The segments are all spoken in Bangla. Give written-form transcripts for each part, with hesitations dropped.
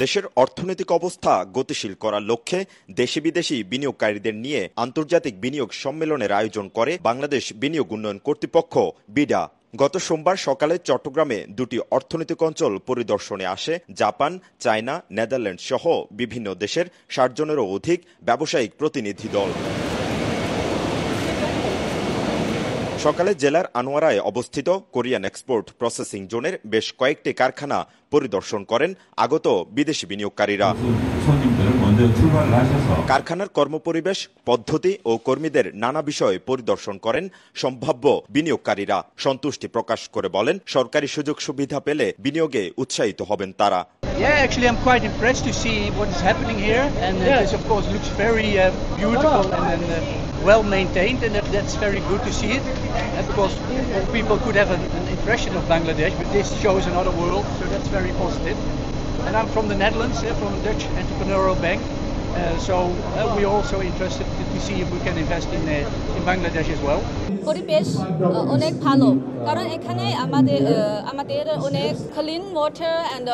দেশের অর্থনৈতিক অবস্থা গতিশীল করার লক্ষ্যে দেশি বিদেশি বিনিয়োগকারীদের নিয়ে আন্তর্জাতিক বিনিয়োগ সম্মেলনের আয়োজন করে বাংলাদেশ বিনিয়োগ উন্নয়ন কর্তৃপক্ষ বিডা। গত সোমবার সকালে চট্টগ্রামে দুটি অর্থনৈতিক অঞ্চল পরিদর্শনে আসে জাপান, চায়না, নেদারল্যান্ড সহ বিভিন্ন দেশের ৬০ জনেরও অধিক ব্যবসায়িক প্রতিনিধি দল। সকালে জেলার আনোয়ারায় অবস্থিত কোরিয়ান এক্সপোর্ট প্রসেসিং জোনের বেশ কয়েকটি কারখানা পরিদর্শন করেন আগত বিদেশি বিনিয়োগকারীরা। কারখানার কর্মপরিবেশ, পদ্ধতি ও কর্মীদের নানা বিষয়ে পরিদর্শন করেন সম্ভাব্য বিনিয়োগকারীরা। সন্তুষ্টি প্রকাশ করে বলেন, সরকারি সুযোগ সুবিধা পেলে বিনিয়োগে উৎসাহিত হবেন তারা। Yeah, actually I'm quite impressed to see what is happening here, and this of course looks very beautiful and well maintained, and that's very good to see it. Because people could have an impression of Bangladesh, but this shows another world, so that's very positive. And I'm from the Netherlands, from the Dutch Entrepreneurial Bank, so we're also interested to see if we can invest in Bangladesh as well. পরিবেশ অনেক ভালো, কারণ এখানে আমাদের অনেক ক্লিন ওয়াটার এন্ড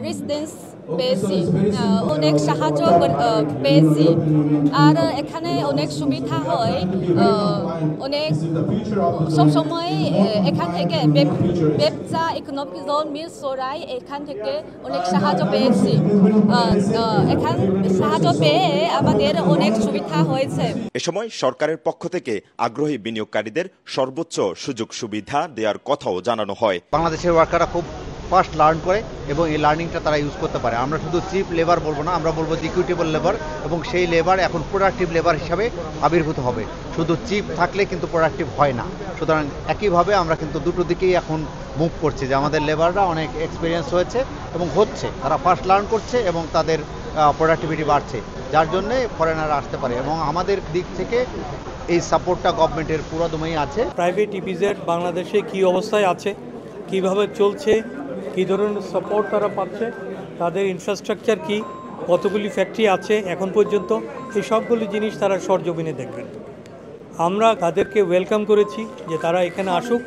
রেসিডেন্স পেয়েছি, অনেক সাহায্য পেয়েছি, আর এখানে অনেক সুবিধা হয়। অনেক সবসময় এখান থেকে ব্যবসা ইকোনমিক জোন মিরসরাই এখান থেকে অনেক সাহায্য পেয়েছি। এখান সাহায্য পেয়ে আমাদের অনেক সুবিধা হয়েছে। এ সময় সরকারের পক্ষ থেকে আগ্রহী বিনিয়োগকারীদের সর্বোচ্চ সুযোগ সুবিধা দেওয়ার কথাও জানানো হয়। বাংলাদেশের ওয়ার্কাররা খুব ফাস্ট লার্ন করে এবং এই লার্নিংটা তারা ইউজ করতে পারে। আমরা শুধু চিপ লেবার বলবো না, আমরা বলবো ইকুইটেবল লেবার, এবং সেই লেবার এখন প্রোডাক্টিভ লেবার হিসাবে আবির্ভূত হবে। শুধু চিপ থাকলে কিন্তু প্রোডাক্টিভ হয় না। সুতরাং একইভাবে আমরা কিন্তু দুটো দিকেই এখন মুভ করছি, যে আমাদের লেবাররা অনেক এক্সপিরিয়েন্স হয়েছে এবং হচ্ছে, তারা ফাস্ট লার্ন করছে এবং তাদের প্রোডাক্টিভিটি বাড়ছে, যার জন্যে ফরেনাররা আসতে পারে। এবং আমাদের দিক থেকে এই সাপোর্টটা গভর্নমেন্টের পুরোদমেই আছে। প্রাইভেট ইপিজেড বাংলাদেশে কি অবস্থায় আছে, কিভাবে চলছে, কী ধরনের সাপোর্ট তারা পাচ্ছে, তাদের ইনফ্রাস্ট্রাকচার কি, কতগুলি ফ্যাক্টরি আছে এখন পর্যন্ত, এই সবগুলি জিনিস তারা সরজমিনে দেখবেন। আমরা তাদেরকে ওয়েলকাম করেছি যে তারা এখানে আসুক,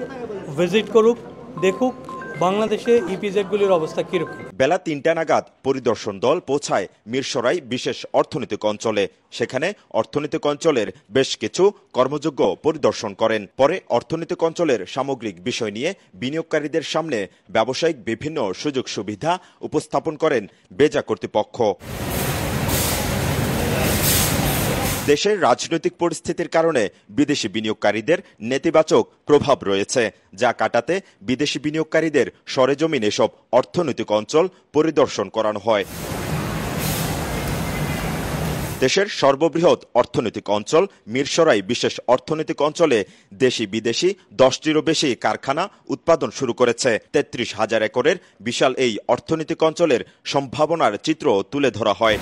ভিজিট করুক, দেখুক বাংলাদেশে ইপিজেডগুলির অবস্থা কীরকম। বেলা ৩টা নাগাদ পরিদর্শন দল পৌঁছায় মিরসরাই বিশেষ অর্থনৈতিক অঞ্চলে। সেখানে অর্থনৈতিক অঞ্চলের বেশ কিছু কর্মযোগ্য পরিদর্শন করেন। পরে অর্থনৈতিক অঞ্চলের সামগ্রিক বিষয় নিয়ে বিনিয়োগকারীদের সামনে ব্যবসায়িক বিভিন্ন সুযোগ সুবিধা উপস্থাপন করেন বেজা কর্তৃপক্ষ। দেশের রাজনৈতিক পরিস্থিতির কারণে বিদেশি বিনিয়োগকারীদের নেতিবাচক প্রভাব রয়েছে, যা কাটাতে বিদেশি বিনিয়োগকারীদের সরেজমিন এসব অর্থনৈতিক অঞ্চল পরিদর্শন করানো হয়। দেশের সর্ববৃহৎ অর্থনৈতিক অঞ্চল মিরসরাই বিশেষ অর্থনৈতিক অঞ্চলে দেশি বিদেশি 10টিরও বেশি কারখানা উৎপাদন শুরু করেছে। 33,000 একরের বিশাল এই অর্থনৈতিক অঞ্চলের সম্ভাবনার চিত্র তুলে ধরা হয়।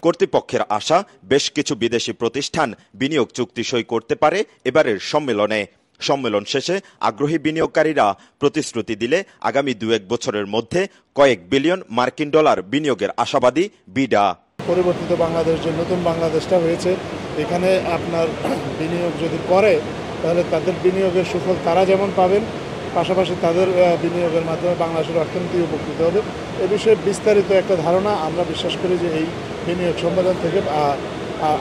কর্তৃপক্ষের আশা, বেশ কিছু বিদেশি প্রতিষ্ঠান বিনিয়োগ চুক্তি সই করতে পারে এবারের সম্মেলনে। সম্মেলন শেষে আগ্রহী বিনিয়োগকারীরা প্রতিশ্রুতি দিলে আগামী 2-1 বছরের মধ্যে কয়েক বিলিয়ন মার্কিন ডলার বিনিয়োগের আশাবাদী বিডা। পরিবর্তিত বাংলাদেশ, যে নতুন বাংলাদেশটা হয়েছে, এখানে আপনার বিনিয়োগ যদি করে তাহলে তাদের বিনিয়োগের সুফল তারা যেমন পাবেন, পাশাপাশি তাদের বিনিয়োগের মাধ্যমে বাংলাদেশের অর্থনীতি উপকৃত হবে। এ বিষয়ে বিস্তারিত একটা ধারণা আমরা বিশ্বাস করি যে এই বিনিয়োগ সম্মেলন থেকে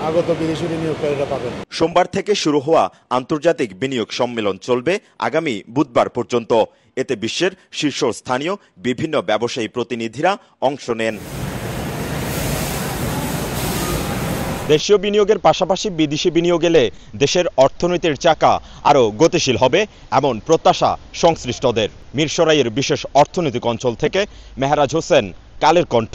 আগত বিদেশি বিনিয়োগকারীরা পাবেন। সোমবার থেকে শুরু হওয়া আন্তর্জাতিক বিনিয়োগ সম্মেলন চলবে আগামী বুধবার পর্যন্ত। এতে বিশ্বের শীর্ষস্থানীয় বিভিন্ন ব্যবসায়ী প্রতিনিধিরা অংশ নেন। দেশীয় বিনিয়োগের পাশাপাশি বিদেশি বিনিয়োগ এলে দেশের অর্থনীতির চাকা আরও গতিশীল হবে, এমন প্রত্যাশা সংশ্লিষ্টদের। মিরসরাইয়ের বিশেষ অর্থনৈতিক অঞ্চল থেকে মেহরাজ হোসেন, কালের কণ্ঠ।